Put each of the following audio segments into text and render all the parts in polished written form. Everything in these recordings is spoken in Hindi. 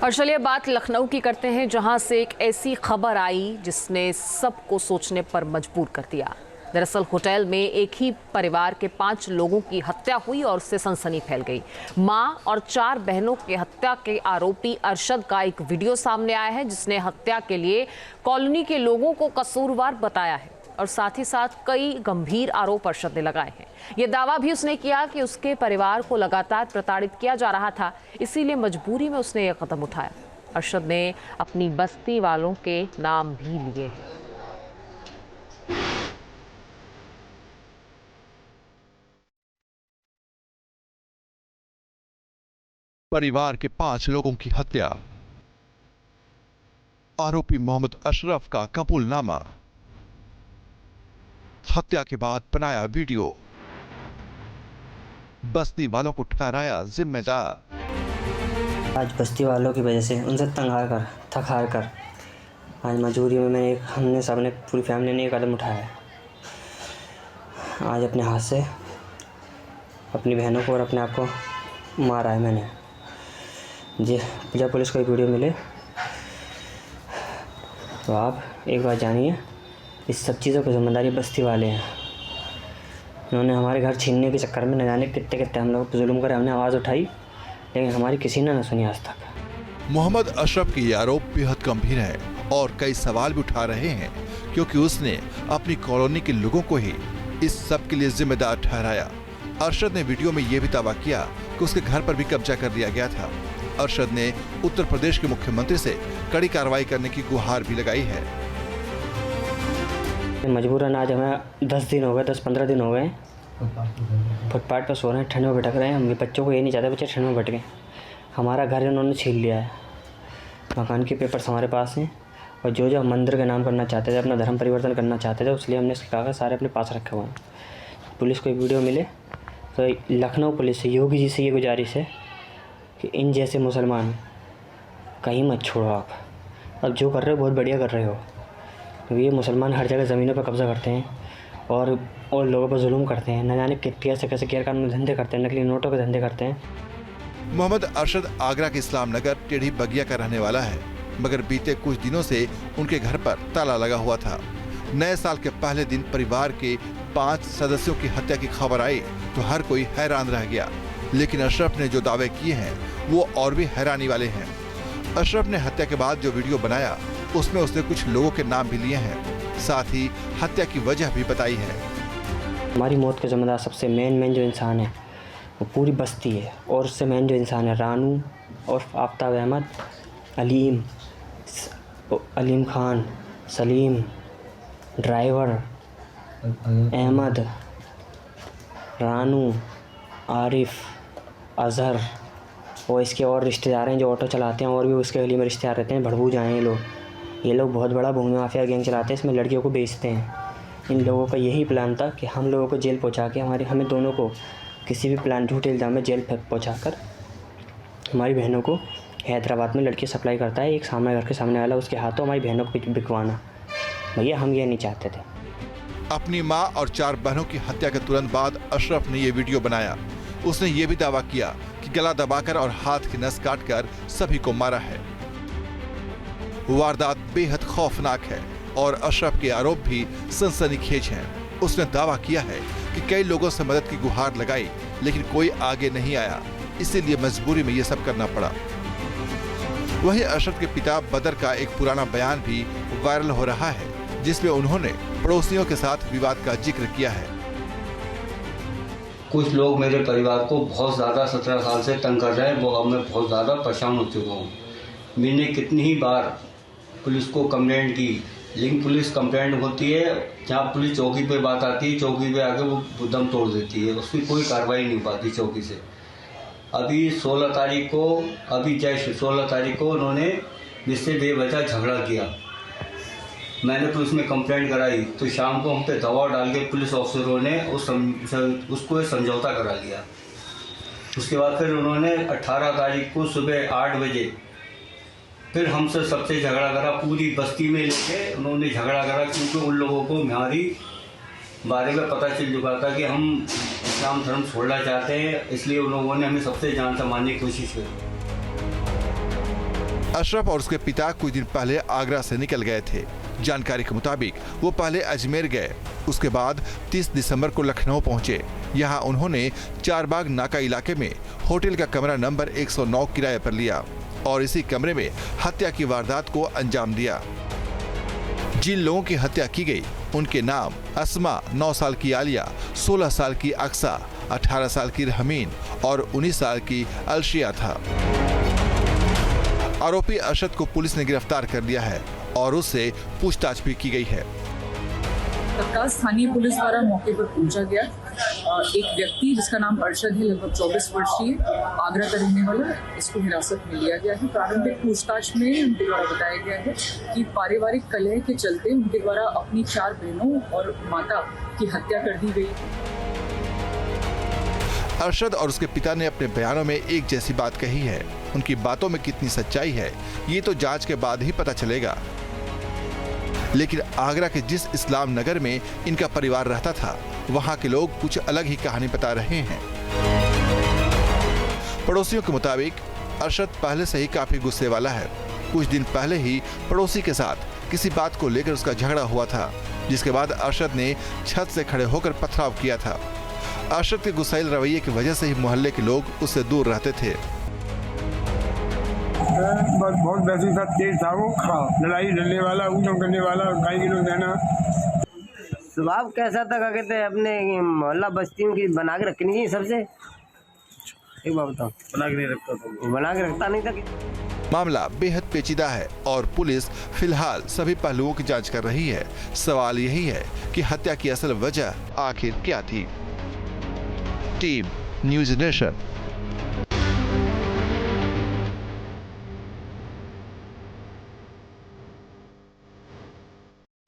और चलिए बात लखनऊ की करते हैं, जहां से एक ऐसी खबर आई जिसने सबको सोचने पर मजबूर कर दिया। दरअसल होटल में एक ही परिवार के 5 लोगों की हत्या हुई और उससे सनसनी फैल गई। मां और 4 बहनों की हत्या के आरोपी अरशद का एक वीडियो सामने आया है, जिसने हत्या के लिए कॉलोनी के लोगों को कसूरवार बताया है और साथ ही साथ कई गंभीर आरोप अरशद ने लगाए हैं। ये दावा भी उसने किया कि उसके परिवार को लगातार प्रताड़ित किया जा रहा था, इसीलिए मजबूरी में उसने ये कदम उठाया। अरशद ने अपनी बस्ती वालों के नाम भी लिए हैं। परिवार के 5 लोगों की हत्या, आरोपी मोहम्मद अशरफ का कबूलनामा, हत्या के बाद बनाया वीडियो, बस्ती वालों को ठहराया जिम्मेदार। आज बस्ती वालों की वजह से उनसे थक हार कर आज मजबूरी में हमने सबने पूरी फैमिली ने एक कदम उठाया है। आज अपने हाथ से अपनी बहनों को और अपने आप को मारा है मैंने। जब पुलिस को वीडियो मिले तो आप एक बात जानिए, इस सब चीज़ों की जिम्मेदारी बस्ती वाले हैं। उन्होंने हमारे घर छीनने के चक्कर में न जाने कितने हम लोग जुल्म कर हमने आवाज़ उठाई, लेकिन हमारी किसी ने न सुनी आज तक। मोहम्मद अशरफ के ये आरोप बेहद गंभीर है और कई सवाल भी उठा रहे हैं, क्योंकि उसने अपनी कॉलोनी के लोगों को ही इस सब के लिए जिम्मेदार ठहराया। अरशद ने वीडियो में यह भी दावा किया कि उसके घर पर भी कब्जा कर लिया गया था। अरशद ने उत्तर प्रदेश के मुख्यमंत्री से कड़ी कार्रवाई करने की गुहार भी लगाई है। मजबूरन आज हमें 10-15 दिन हो गए फुटपाथ पर सो रहे हैं, ठंड में भटक रहे हैं। हम बच्चों को ये नहीं चाहते बच्चे ठंड में भटकें। हमारा घर इन्होंने छीन लिया है, मकान के पेपर्स हमारे पास हैं और जो हम मंदिर का नाम करना चाहते थे, अपना धर्म परिवर्तन करना चाहते थे, इसलिए हमने इसके कागज सारे अपने पास रखे हुए हैं। पुलिस को वीडियो मिले तो लखनऊ पुलिस से योगी जी से ये गुजारिश है कि इन जैसे मुसलमान कहीं मत छोड़ो। आप अब जो कर रहे हो बहुत बढ़िया कर रहे हो, क्योंकि ये मुसलमान हर जगह ज़मीनों पर कब्जा करते हैं और लोगों पर जुल्म करते हैं। न जाने कैसे कैसे गैर कानूनी धंधे करते हैं, नकली नोटों के धंधे करते हैं। मोहम्मद अरशद आगरा के इस्लाम नगर टेढ़ी बगिया का रहने वाला है, मगर बीते कुछ दिनों से उनके घर पर ताला लगा हुआ था। नए साल के पहले दिन परिवार के 5 सदस्यों की हत्या की खबर आई तो हर कोई हैरान रह गया, लेकिन अशरफ ने जो दावे किए हैं वो और भी हैरानी वाले हैं। अशरफ ने हत्या के बाद जो वीडियो बनाया उसमें उसने कुछ लोगों के नाम भी लिए हैं, साथ ही हत्या की वजह भी बताई है। हमारी मौत के जिम्मेदार सबसे मेन जो इंसान है वो पूरी बस्ती है, और उससे मेन जो इंसान है रानू और आफ्ताब अहमद, अलीम खान, सलीम, ड्राइवर अहमद, रानू, आरिफ, अजहर और इसके और रिश्तेदार हैं जो ऑटो चलाते हैं, और भी उसके गली में रिश्तेदार रहते हैं। भड़बूजा हैं ये लोग बहुत बड़ा भूमि माफिया गैंग चलाते हैं, इसमें लड़कियों को बेचते हैं। इन लोगों का यही प्लान था कि हम लोगों को जेल पहुंचा के हमें दोनों को किसी भी प्लान झूठे इल्ज़ाम में जेल पहुंचा कर हमारी बहनों को हैदराबाद में लड़की सप्लाई करता है एक सामने घर के सामने वाला, उसके हाथों हमारी बहनों को बिकवाना। भैया हम ये नहीं चाहते थे। अपनी मां और 4 बहनों की हत्या के तुरंत बाद अशरफ ने ये वीडियो बनाया। उसने ये भी दावा किया कि गला दबाकर और हाथ की नस काटकर सभी को मारा है। वारदात बेहद खौफनाक है और अशरफ के आरोप भी सनसनीखेज हैं। उसने दावा किया है कि कई लोगों से मदद की गुहार लगाई, लेकिन कोई आगे नहीं आया, इसीलिए मजबूरी में ये सब करना पड़ा। वहीं अशरफ के पिता बदर का एक पुराना बयान भी वायरल हो रहा है, जिसमें उन्होंने पड़ोसियों के साथ विवाद का जिक्र किया है। कुछ लोग मेरे परिवार को बहुत ज़्यादा 17 साल से तंग कर रहे हैं, वो अब मैं बहुत ज़्यादा परेशान हो चुका हूँ। मैंने कितनी ही बार पुलिस को कंप्लेंट की, लेकिन पुलिस कंप्लेंट होती है, जहाँ पुलिस चौकी पे बात आती है, चौकी पे आके वो दम तोड़ देती है, उसकी कोई कार्रवाई नहीं हो पाती चौकी से। अभी 16 तारीख को उन्होंने मुझसे बेवजह झगड़ा किया। मैंने पुलिस में कंप्लेंट कराई तो शाम को हम पे दबाव डाल के पुलिस ऑफिसरों ने उसको समझौता करा लिया। उसके बाद फिर उन्होंने 18 तारीख को सुबह 8 बजे फिर हमसे सबसे झगड़ा करा, पूरी बस्ती में लेके उन्होंने झगड़ा करा, क्योंकि उन लोगों को हमारी बारे में पता चल चुका था कि हम इस्लाम धर्म छोड़ना चाहते हैं, इसलिए उन लोगों ने हमें सबसे जान से मारने की कोशिश की। अशरफ और उसके पिता कुछ दिन पहले आगरा से निकल गए थे। जानकारी के मुताबिक वो पहले अजमेर गए, उसके बाद 30 दिसंबर को लखनऊ पहुंचे। यहां उन्होंने चारबाग नाका इलाके में होटल का कमरा नंबर 109 किराए पर लिया और इसी कमरे में हत्या की वारदात को अंजाम दिया। जिन लोगों की हत्या की गई उनके नाम अस्मा 9 साल की आलिया, 16 साल की अक्सा, 18 साल की रहमीन और 19 साल की अलशिया था। आरोपी अरशद को पुलिस ने गिरफ्तार कर लिया है और उससे पूछताछ भी की गई है। तत्काल स्थानीय पुलिस द्वारा मौके पर पहुंचा गया। एक व्यक्ति जिसका नाम अरशद है, लगभग 24 वर्षीय, आगरा का रहने वाला, इसको हिरासत में लिया गया है। प्रारंभिक पूछताछ में उनके द्वारा बताया गया है कि पारिवारिक कलह के चलते उनके द्वारा अपनी 4 बहनों और माता की हत्या कर दी गई। अरशद और उसके पिता ने अपने बयानों में एक जैसी बात कही है। उनकी बातों में कितनी सच्चाई है ये तो जांच के बाद ही पता चलेगा। लेकिन आगरा के जिस इस्लाम नगर में इनका परिवार रहता था, वहां के लोग कुछ अलग ही कहानी बता रहे हैं। पड़ोसियों के मुताबिक अरशद पहले से ही काफी गुस्से वाला है। कुछ दिन पहले ही पड़ोसी के साथ किसी बात को लेकर उसका झगड़ा हुआ था, जिसके बाद अरशद ने छत से खड़े होकर पथराव किया था। अरशद के गुस्सैल रवैये की वजह से ही मोहल्ले के लोग उससे दूर रहते थे। बहुत वैसे साथ तेज था वो, लड़ाई लड़ने वाला, ऊधम करने वाला, गाय की लोग देना। स्वभाव कैसा था, क्या कहते हैं, अपने मोहल्ला बस्ती की बना के रखनी चाहिए सबसे। एक बात बताओ, बना के रखता नहीं था। मामला बेहद पेचीदा है और पुलिस फिलहाल सभी पहलुओं की जांच कर रही है। सवाल यही है कि हत्या की असल वजह आखिर क्या थी। Team news nation.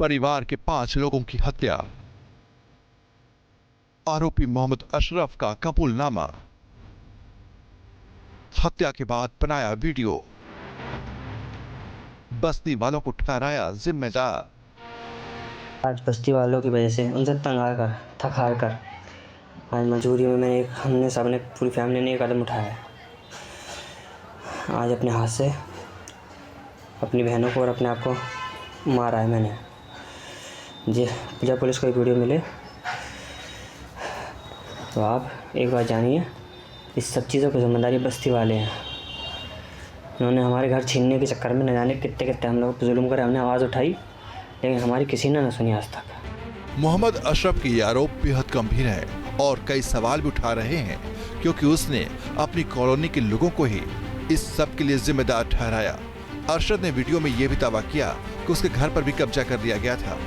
परिवार के 5 लोगों की हत्या। आरोपी मोहम्मद अशरफ का कबूलनामा। हत्या के बाद बनाया वीडियो। बस्ती वालों को ठहराया जिम्मेदार। आज बस्ती वालों की वजह से उनसे तंग आकर, थक हार कर आज मजबूरी में हमने सबने पूरी फैमिली ने एक कदम उठाया है। आज अपने हाथ से अपनी बहनों को और अपने आप को मारा है मैंने। जी, जब पुलिस को वीडियो मिले तो आप एक बात जानिए, इस सब चीज़ों की जिम्मेदारी बस्ती वाले हैं। उन्होंने हमारे घर छीनने के चक्कर में न जाने कितने कितने हम लोग जुल्म करे। हमने आवाज़ उठाई लेकिन हमारी किसी ने न सुनी आज तक। मोहम्मद अशरफ के ये आरोप बेहद गंभीर है और कई सवाल भी उठा रहे हैं, क्योंकि उसने अपनी कॉलोनी के लोगों को ही इस सब के लिए जिम्मेदार ठहराया। अरशद ने वीडियो में यह भी दावा किया कि उसके घर पर भी कब्जा कर लिया गया था।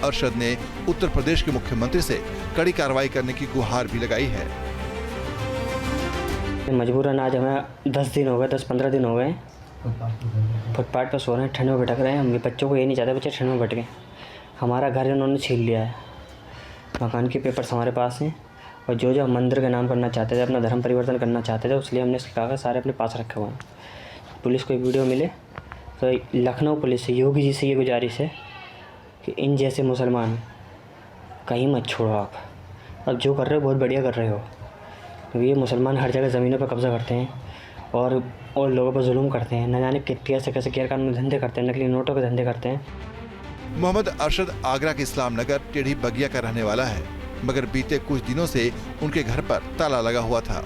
अरशद ने उत्तर प्रदेश के मुख्यमंत्री से कड़ी कार्रवाई करने की गुहार भी लगाई है। मजबूरन आज हमें 10-15 दिन हो गए फुटपाथ पर सो रहे हैं, ठंड में भटक रहे हैं। हम बच्चों को ये नहीं चाहते बच्चे ठंड में भटके। हमारा घर इन्होंने छीन लिया है। मकान के पेपर्स हमारे पास हैं और जो हम मंदिर का नाम करना चाहते थे, अपना धर्म परिवर्तन करना चाहते थे, इसलिए हमने इसके कागज़ सारे अपने पास रखे हुए हैं। पुलिस को वीडियो मिले तो लखनऊ पुलिस से, योगी जी से ये गुजारिश है कि इन जैसे मुसलमान कहीं मत छोड़ो आप। अब जो कर रहे हो बहुत बढ़िया कर रहे हो, क्योंकि ये मुसलमान हर जगह ज़मीनों पर कब्जा करते हैं और लोगों पर जुल्म करते हैं। न जाने कैसे कैसे गैरकानूनी धंधे करते हैं, नकली नोटों के धंधे करते हैं। मोहम्मद अरशद आगरा के इस्लाम नगर टेढ़ी बगिया का रहने वाला है, मगर बीते कुछ दिनों से उनके घर पर ताला लगा हुआ था।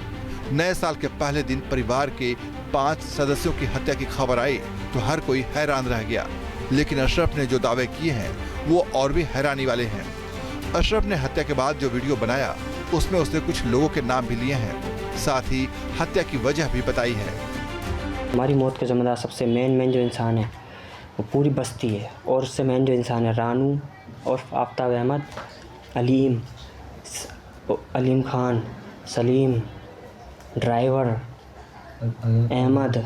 नए साल के पहले दिन परिवार के 5 सदस्यों की हत्या की खबर आई तो हर कोई हैरान रह गया। लेकिन अशरफ ने जो दावे किए हैं वो और भी हैरानी वाले हैं। अशरफ ने हत्या के बाद जो वीडियो बनाया उसमें उसने कुछ लोगों के नाम भी लिए हैं, साथ ही हत्या की वजह भी बताई है। हमारी मौत का जिम्मेदार सबसे मेन जो इंसान है वो पूरी बस्ती है, और उससे मेन जो इंसान है रानू और आफ्ताब अहमद, अलीम खान, सलीम, ड्राइवर अहमद,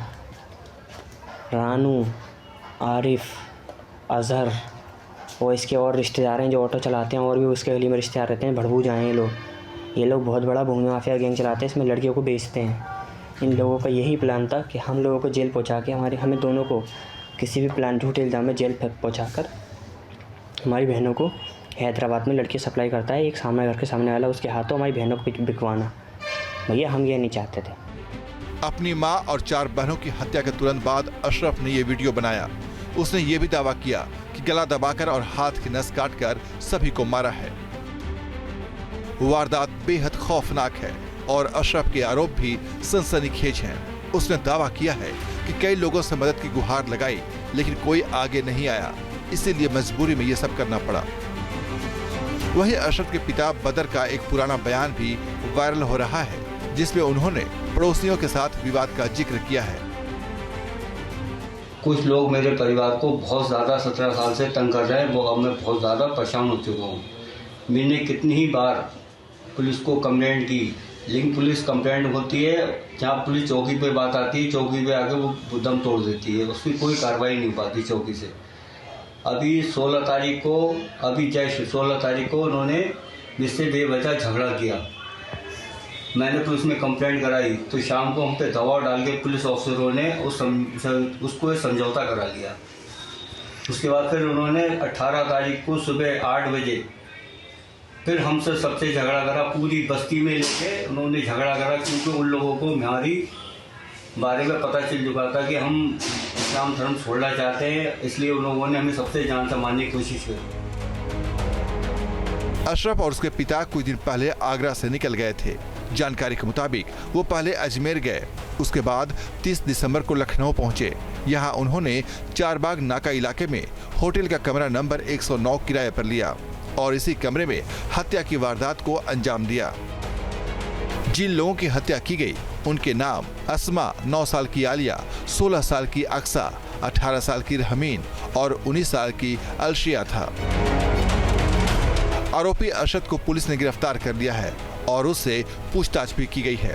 रानू, आरिफ, अजहर और इसके और रिश्तेदार हैं जो ऑटो चलाते हैं और भी उसके गली में रिश्तेदार रहते हैं। भड़बूज आए हैं ये लोग बहुत बड़ा भूमि माफिया गैंग चलाते हैं, इसमें लड़कियों को बेचते हैं। इन लोगों का यही प्लान था कि हम लोगों को जेल पहुंचा के हमें दोनों को किसी भी प्लान झूठे इल्ज़ाम में जेल पहुंचाकर हमारी बहनों को हैदराबाद में लड़की सप्लाई करता है एक सामने घर के सामने वाला, उसके हाथों हमारी बहनों को बिकवाना। भैया हम ये नहीं चाहते थे। अपनी मां और 4 बहनों की हत्या के तुरंत बाद अशरफ ने ये वीडियो बनाया। उसने ये भी दावा किया कि गला दबाकर और हाथ की नस काटकर सभी को मारा है। वारदात बेहद खौफनाक है और अशरफ के आरोप भी सनसनीखेज हैं। उसने दावा किया है कि कई लोगों से मदद की गुहार लगाई, लेकिन कोई आगे नहीं आया, इसीलिए मजबूरी में ये सब करना पड़ा। वहीं अशरफ के पिता बदर का एक पुराना बयान भी वायरल हो रहा है, जिसमें उन्होंने पड़ोसियों के साथ विवाद का जिक्र किया है। कुछ लोग मेरे परिवार को बहुत ज़्यादा 17 साल से तंग कर रहे हैं, वो अब मैं बहुत ज़्यादा परेशान हो चुका हूँ। मैंने कितनी ही बार पुलिस को कंप्लेंट की, लेकिन पुलिस कंप्लेंट होती है, जहाँ पुलिस चौकी पे बात आती है, चौकी पे आके वो दम तोड़ देती है, उसकी कोई कार्रवाई नहीं हो पाती चौकी से। अभी 16 तारीख को उन्होंने मुझसे बेवजह झगड़ा किया। मैंने पुलिस में कंप्लेंट कराई तो शाम को हम पे दबाव डाल के पुलिस ऑफिसरों ने उसको समझौता करा लिया। उसके बाद फिर उन्होंने 18 तारीख को सुबह 8 बजे फिर हमसे सबसे झगड़ा करा, पूरी बस्ती में लेके उन्होंने झगड़ा करा, क्योंकि उन लोगों को हमारी बारे में पता चल चुका था कि हम इस्लाम धर्म छोड़ना चाहते हैं, इसलिए उन लोगों ने हमें सबसे जान से मारने की कोशिश की। अशरफ और उसके पिता कुछ दिन पहले आगरा से निकल गए थे। जानकारी के मुताबिक वो पहले अजमेर गए, उसके बाद 30 दिसंबर को लखनऊ पहुंचे। यहां उन्होंने चारबाग नाका इलाके में होटल का कमरा नंबर 109 किराए पर लिया और इसी कमरे में हत्या की वारदात को अंजाम दिया। जिन लोगों की हत्या की गई उनके नाम अस्मा 9 साल की आलिया, 16 साल की अक्सा, 18 साल की रहमीन और 19 साल की अलशिया था। आरोपी अरशद को पुलिस ने गिरफ्तार कर लिया है और उससे पूछताछ भी की गई है।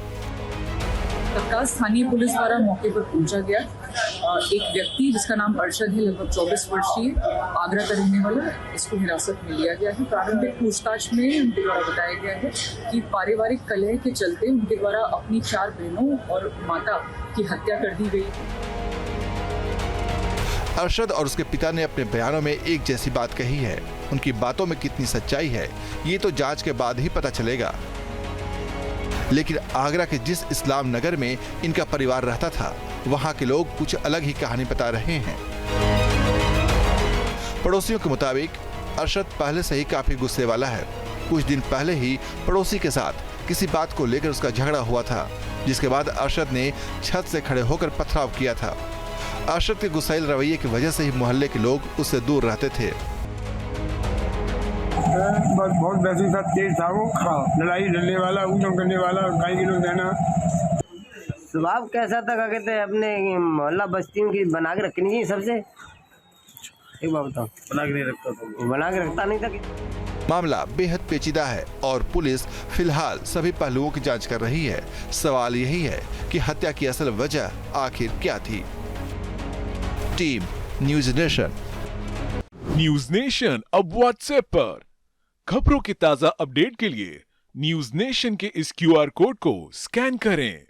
तत्काल स्थानीय पुलिस द्वारा मौके पर पहुंचा गया। एक व्यक्ति जिसका नाम अरशद है, लगभग 24 वर्षीय, आगरा का रहने वाला, इसको हिरासत में लिया गया है। प्रारंभिक पूछताछ में उनके द्वारा बताया गया है कि पारिवारिक कलह के चलते उनके द्वारा अपनी 4 बहनों और माता की हत्या कर दी गई। अरशद और उसके पिता ने अपने बयानों में एक जैसी बात कही है। उनकी बातों में कितनी सच्चाई है ये तो जांच के बाद ही पता चलेगा। लेकिन आगरा के जिस इस्लाम नगर में इनका परिवार रहता था, वहां के लोग कुछ अलग ही कहानी बता रहे हैं। पड़ोसियों के मुताबिक अरशद पहले से ही काफी गुस्से वाला है। कुछ दिन पहले ही पड़ोसी के साथ किसी बात को लेकर उसका झगड़ा हुआ था, जिसके बाद अरशद ने छत से खड़े होकर पथराव किया था। अरशद के गुस्सैल रवैये की वजह से ही मोहल्ले के लोग उससे दूर रहते थे। बस बहुत वैसे ही तेज था वो, लड़ाई लड़ने वाला, ऊधम करने वाला, गाय के लोग देना। स्वभाव कैसा था, क्या कहते हैं, अपने मोहल्ला बस्ती की बना के रखनी चाहिए सबसे। एक बात बताओ, बना के रखता नहीं था। मामला बेहद पेचीदा है और पुलिस फिलहाल सभी पहलुओं की जांच कर रही है। सवाल यही है कि हत्या की असल वजह आखिर क्या थी। Team news nation. News nation अब व्हाट्सएप पर खबरों के ताजा अपडेट के लिए न्यूज़ नेशन के इस QR कोड को स्कैन करें।